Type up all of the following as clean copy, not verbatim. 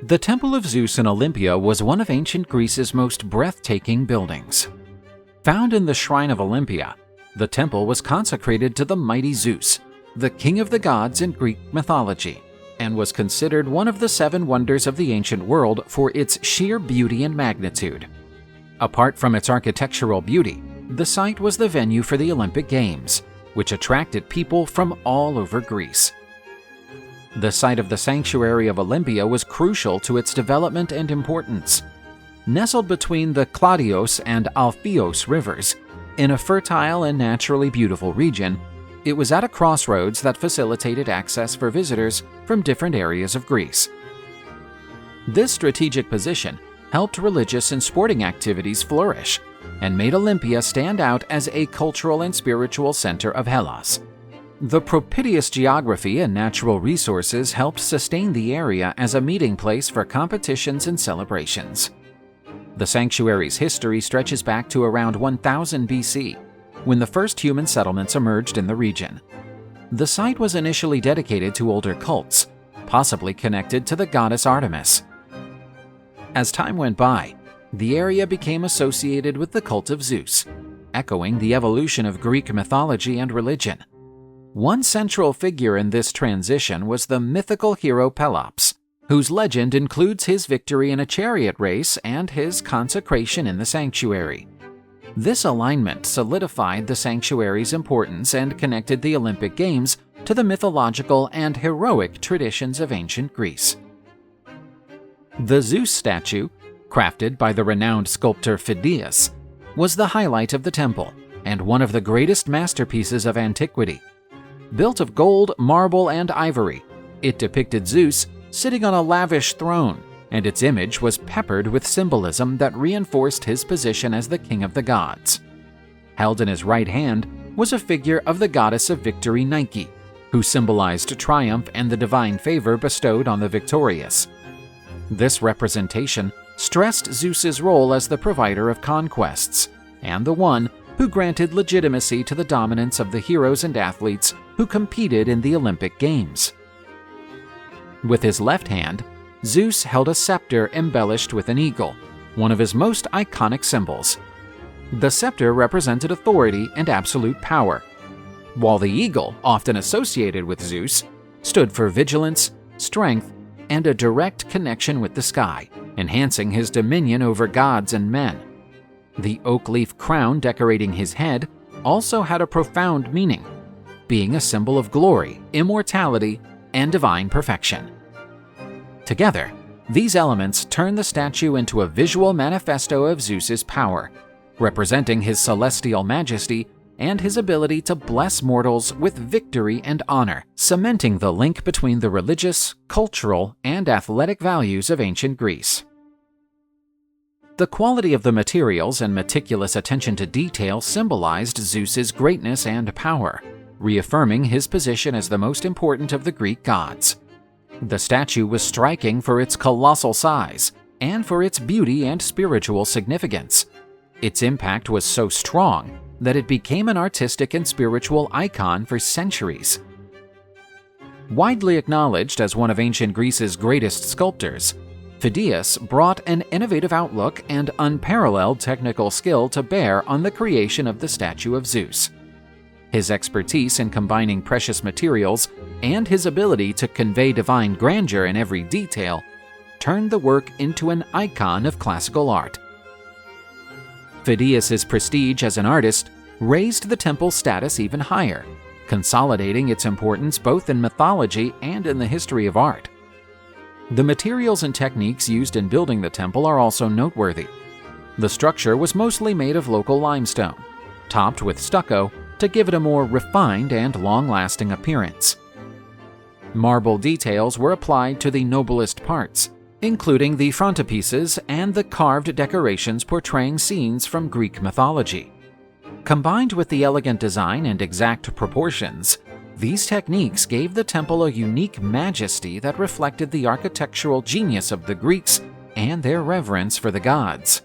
The Temple of Zeus in Olympia was one of ancient Greece's most breathtaking buildings. Found in the shrine of Olympia, the temple was consecrated to the mighty Zeus, the king of the gods in Greek mythology, and was considered one of the 7 wonders of the ancient world for its sheer beauty and magnitude. Apart from its architectural beauty, the site was the venue for the Olympic Games, which attracted people from all over Greece. The site of the sanctuary of Olympia was crucial to its development and importance. Nestled between the Claudios and Alpheos rivers, in a fertile and naturally beautiful region, it was at a crossroads that facilitated access for visitors from different areas of Greece. This strategic position helped religious and sporting activities flourish and made Olympia stand out as a cultural and spiritual center of Hellas. The propitious geography and natural resources helped sustain the area as a meeting place for competitions and celebrations. The sanctuary's history stretches back to around 1000 BC, when the first human settlements emerged in the region. The site was initially dedicated to older cults, possibly connected to the goddess Artemis. As time went by, the area became associated with the cult of Zeus, echoing the evolution of Greek mythology and religion. One central figure in this transition was the mythical hero Pelops, whose legend includes his victory in a chariot race and his consecration in the sanctuary. This alignment solidified the sanctuary's importance and connected the Olympic Games to the mythological and heroic traditions of ancient Greece. The Zeus statue, crafted by the renowned sculptor Phidias, was the highlight of the temple and one of the greatest masterpieces of antiquity. Built of gold, marble, and ivory, it depicted Zeus sitting on a lavish throne, and its image was peppered with symbolism that reinforced his position as the king of the gods. Held in his right hand was a figure of the goddess of victory Nike, who symbolized triumph and the divine favor bestowed on the victorious. This representation stressed Zeus's role as the provider of conquests, and the one who granted legitimacy to the dominance of the heroes and athletes who competed in the Olympic Games. With his left hand, Zeus held a scepter embellished with an eagle, one of his most iconic symbols. The scepter represented authority and absolute power, while the eagle, often associated with Zeus, stood for vigilance, strength, and a direct connection with the sky, enhancing his dominion over gods and men. The oak leaf crown decorating his head also had a profound meaning, being a symbol of glory, immortality, and divine perfection. Together, these elements turn the statue into a visual manifesto of Zeus's power, representing his celestial majesty and his ability to bless mortals with victory and honor, cementing the link between the religious, cultural, and athletic values of ancient Greece. The quality of the materials and meticulous attention to detail symbolized Zeus's greatness and power, reaffirming his position as the most important of the Greek gods. The statue was striking for its colossal size and for its beauty and spiritual significance. Its impact was so strong that it became an artistic and spiritual icon for centuries. Widely acknowledged as one of ancient Greece's greatest sculptors, Phidias brought an innovative outlook and unparalleled technical skill to bear on the creation of the statue of Zeus. His expertise in combining precious materials and his ability to convey divine grandeur in every detail turned the work into an icon of classical art. Phidias's prestige as an artist raised the temple's status even higher, consolidating its importance both in mythology and in the history of art. The materials and techniques used in building the temple are also noteworthy. The structure was mostly made of local limestone, topped with stucco to give it a more refined and long-lasting appearance. Marble details were applied to the noblest parts, including the frontispieces and the carved decorations portraying scenes from Greek mythology. Combined with the elegant design and exact proportions, these techniques gave the temple a unique majesty that reflected the architectural genius of the Greeks and their reverence for the gods.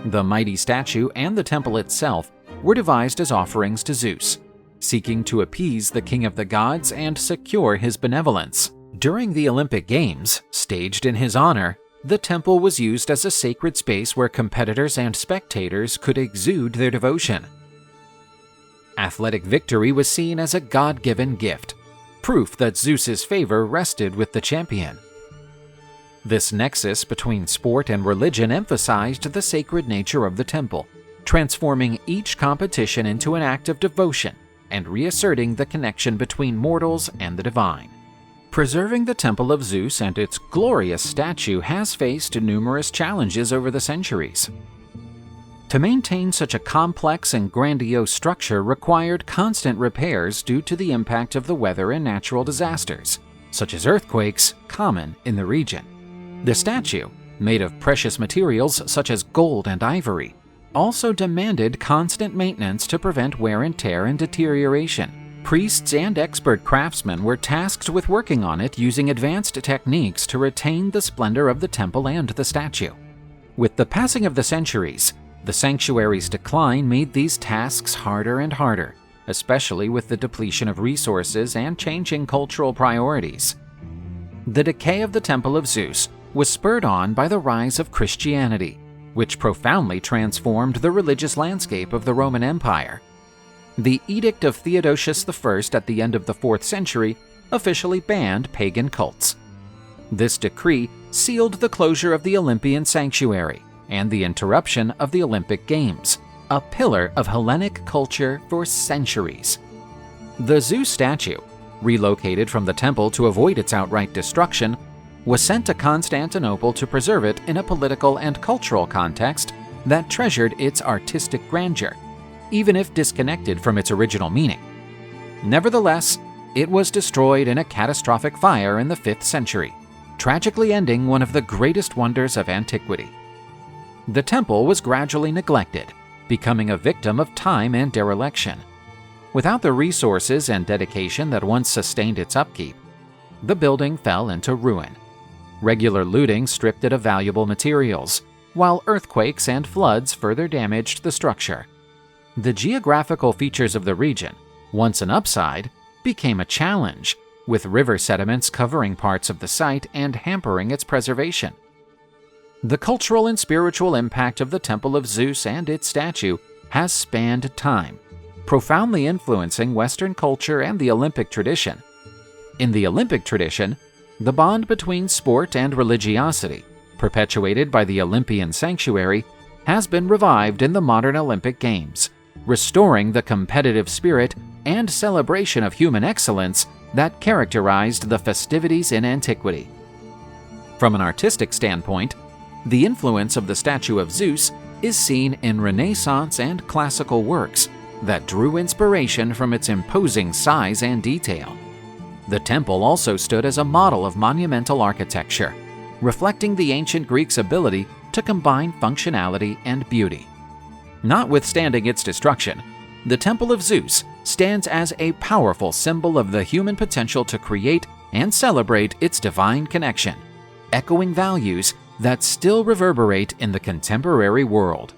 The mighty statue and the temple itself were devised as offerings to Zeus, seeking to appease the king of the gods and secure his benevolence. During the Olympic Games, staged in his honor, the temple was used as a sacred space where competitors and spectators could exude their devotion. Athletic victory was seen as a God-given gift, proof that Zeus's favor rested with the champion. This nexus between sport and religion emphasized the sacred nature of the temple, transforming each competition into an act of devotion and reasserting the connection between mortals and the divine. Preserving the Temple of Zeus and its glorious statue has faced numerous challenges over the centuries. To maintain such a complex and grandiose structure required constant repairs due to the impact of the weather and natural disasters, such as earthquakes, common in the region. The statue, made of precious materials such as gold and ivory, also demanded constant maintenance to prevent wear and tear and deterioration. Priests and expert craftsmen were tasked with working on it using advanced techniques to retain the splendor of the temple and the statue. With the passing of the centuries, the sanctuary's decline made these tasks harder and harder, especially with the depletion of resources and changing cultural priorities. The decay of the Temple of Zeus was spurred on by the rise of Christianity, which profoundly transformed the religious landscape of the Roman Empire. The edict of Theodosius I at the end of the 4th century officially banned pagan cults. This decree sealed the closure of the Olympian sanctuary and the interruption of the Olympic Games, a pillar of Hellenic culture for centuries. The Zeus statue, relocated from the temple to avoid its outright destruction, was sent to Constantinople to preserve it in a political and cultural context that treasured its artistic grandeur, even if disconnected from its original meaning. Nevertheless, it was destroyed in a catastrophic fire in the 5th century, tragically ending one of the greatest wonders of antiquity. The temple was gradually neglected, becoming a victim of time and dereliction. Without the resources and dedication that once sustained its upkeep, the building fell into ruin. Regular looting stripped it of valuable materials, while earthquakes and floods further damaged the structure. The geographical features of the region, once an upside, became a challenge, with river sediments covering parts of the site and hampering its preservation. The cultural and spiritual impact of the Temple of Zeus and its statue has spanned time, profoundly influencing Western culture and the Olympic tradition. In the Olympic tradition, the bond between sport and religiosity, perpetuated by the Olympian sanctuary, has been revived in the modern Olympic Games, restoring the competitive spirit and celebration of human excellence that characterized the festivities in antiquity. From an artistic standpoint, the influence of the statue of Zeus is seen in Renaissance and classical works that drew inspiration from its imposing size and detail. The temple also stood as a model of monumental architecture, reflecting the ancient Greeks' ability to combine functionality and beauty. Notwithstanding its destruction, the Temple of Zeus stands as a powerful symbol of the human potential to create and celebrate its divine connection, echoing values that still reverberate in the contemporary world.